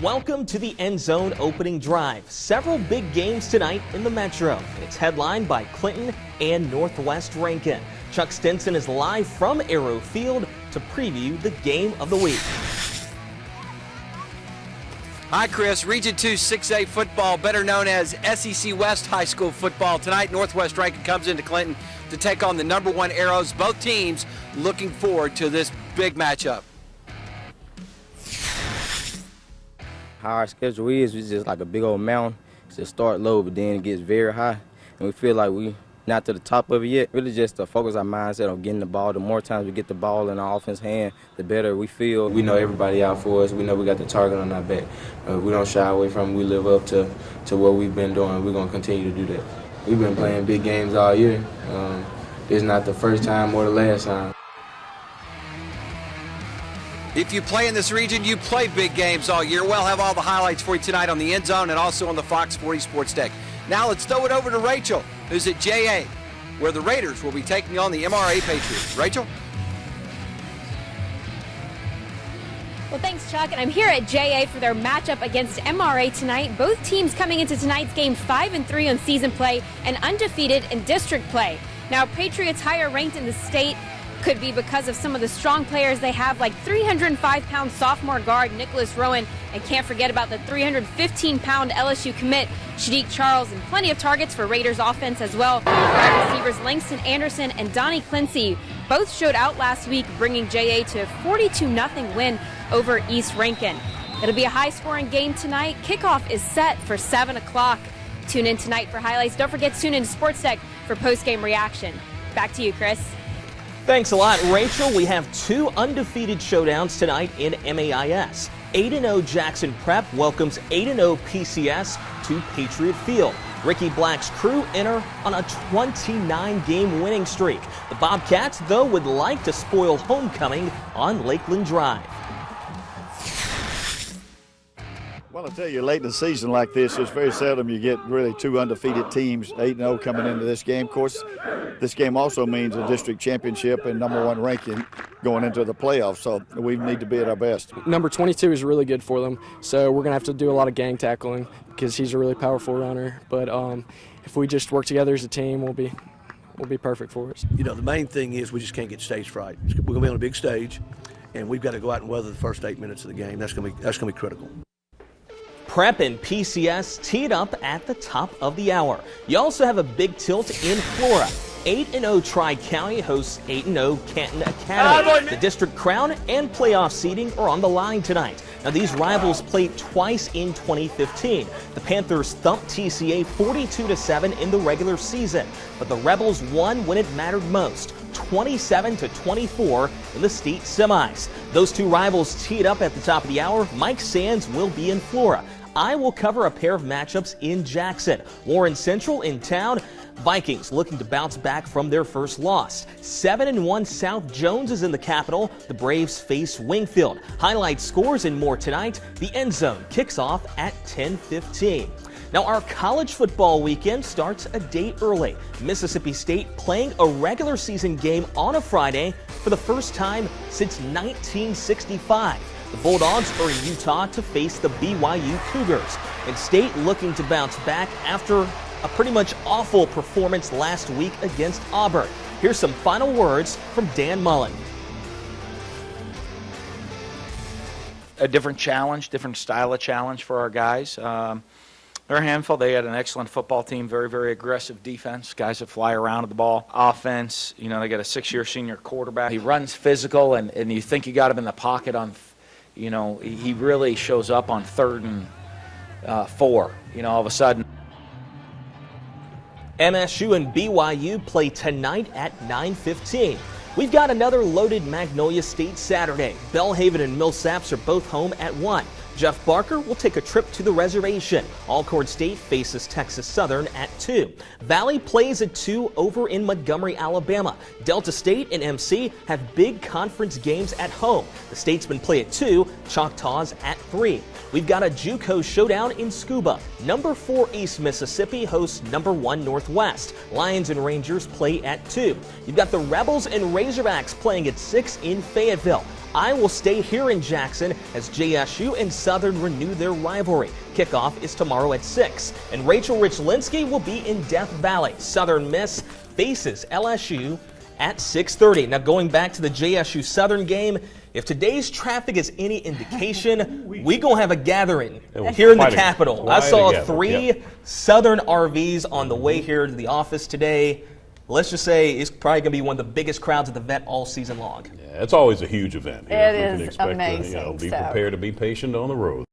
Welcome to the End Zone opening drive. Several big games tonight in the Metro. It's headlined by Clinton and Northwest Rankin. Chuck Stinson is live from Arrow Field to preview the game of the week. Hi, Chris. Region 2 6A football, better known as SEC West High School football. Tonight, Northwest Rankin comes into Clinton to take on the #1 Arrows. Both teams looking forward to this big matchup. How our schedule is, it's just like a big old mountain. It's just start low, but then it gets very high. And we feel like we not to the top of it yet. Really just to focus our mindset on getting the ball. The more times we get the ball in our offense hand, the better we feel. We know everybody out for us. We know we got the target on our back. We don't shy away from it. We live up to what we've been doing. We're going to continue to do that. We've been playing big games all year. It's not the first time or the last time. If you play in this region, you play big games all year. We'll have all the highlights for you tonight on the End Zone and also on the Fox 40 Sports Deck. Now let's throw it over to Rachel, who's at JA, where the Raiders will be taking on the MRA Patriots. Rachel? Well, thanks, Chuck. And I'm here at JA for their matchup against MRA tonight. Both teams coming into tonight's game 5-3 on season play and undefeated in district play. Now, Patriots higher ranked in the state could be because of some of the strong players they have, like 305-pound sophomore guard Nicholas Rowan, and can't forget about the 315-pound LSU commit Shadiq Charles, and plenty of targets for Raiders offense as well. Wide receivers Langston Anderson and Donnie Clincy both showed out last week, bringing JA to a 42-0 win over East Rankin. It'll be a high-scoring game tonight. Kickoff is set for 7 o'clock. Tune in tonight for highlights. Don't forget to tune in to Sports Deck for post-game reaction. Back to you, Chris. Thanks a lot, Rachel. We have two undefeated showdowns tonight in MAIS. 8-0 Jackson Prep welcomes 8-0 PCS to Patriot Field. Ricky Black's crew enter on a 29-game winning streak. The Bobcats, though, would like to spoil homecoming on Lakeland Drive. Well, I tell you, late in the season like this, it's very seldom you get really two undefeated teams, 8-0 coming into this game. Of course, this game also means a district championship and #1 ranking going into the playoffs, so we need to be at our best. Number 22 is really good for them, so we're going to have to do a lot of gang tackling because he's a really powerful runner. But if we just work together as a team, we'll be perfect for us. You know, the main thing is we just can't get stage fright. We're going to be on a big stage, and we've got to go out and weather the first 8 minutes of the game. That's going to be critical. Prep and PCS teed up at the top of the hour. You also have a big tilt in Flora. 8-0 Tri-County hosts 8-0 Canton Academy. The district crown and playoff seeding are on the line tonight. Now, these rivals played twice in 2015. The Panthers thumped TCA 42-7 in the regular season, but the Rebels won when it mattered most, 27-24 in the state semis. Those two rivals teed up at the top of the hour. Mike Sands will be in Flora. I will cover a pair of matchups in Jackson. Warren Central in town. Vikings looking to bounce back from their first loss. 7-1 South Jones is in the capital. The Braves face Wingfield. Highlight scores and more tonight. The End Zone kicks off at 10:15. Now, our college football weekend starts a day early. Mississippi State playing a regular season game on a Friday for the first time since 1965. The Bulldogs are in Utah to face the BYU Cougars. And State looking to bounce back after a pretty much awful performance last week against Auburn. Here's some final words from Dan Mullen. A different challenge, different style of challenge for our guys. They're a handful. They had an excellent football team, very, very aggressive defense, guys that fly around with the ball. Offense, you know, they got a 6-year senior quarterback. He runs physical, and you think you got him in the pocket on, you know, he really shows up on 3rd and 4, you know, all of a sudden. MSU and BYU play tonight at 9:15. We've got another loaded Magnolia State Saturday. Bellhaven and Millsaps are both home at 1. Jeff Barker will take a trip to the reservation. Alcorn State faces Texas Southern at 2. Valley plays at 2 over in Montgomery, Alabama. Delta State and MC have big conference games at home. The Statesmen play at 2, Choctaws at 3. We've got a JUCO showdown in Scuba. Number 4 East Mississippi hosts number 1 Northwest. Lions and Rangers play at 2. You've got the Rebels and Razorbacks playing at 6 in Fayetteville. I will stay here in Jackson as JSU and Southern renew their rivalry. Kickoff is tomorrow at 6. And Rachel Richlinski will be in Death Valley. Southern Miss faces LSU at 6:30. Now going back to the JSU Southern game, if today's traffic is any indication, we gonna have a gathering here in the Capitol. I saw 3 Southern RVs on the way here to the office today. Let's just say it's probably going to be one of the biggest crowds at the Vet all season long. Yeah, it's always a huge event. It is amazing. Be prepared to be patient on the road.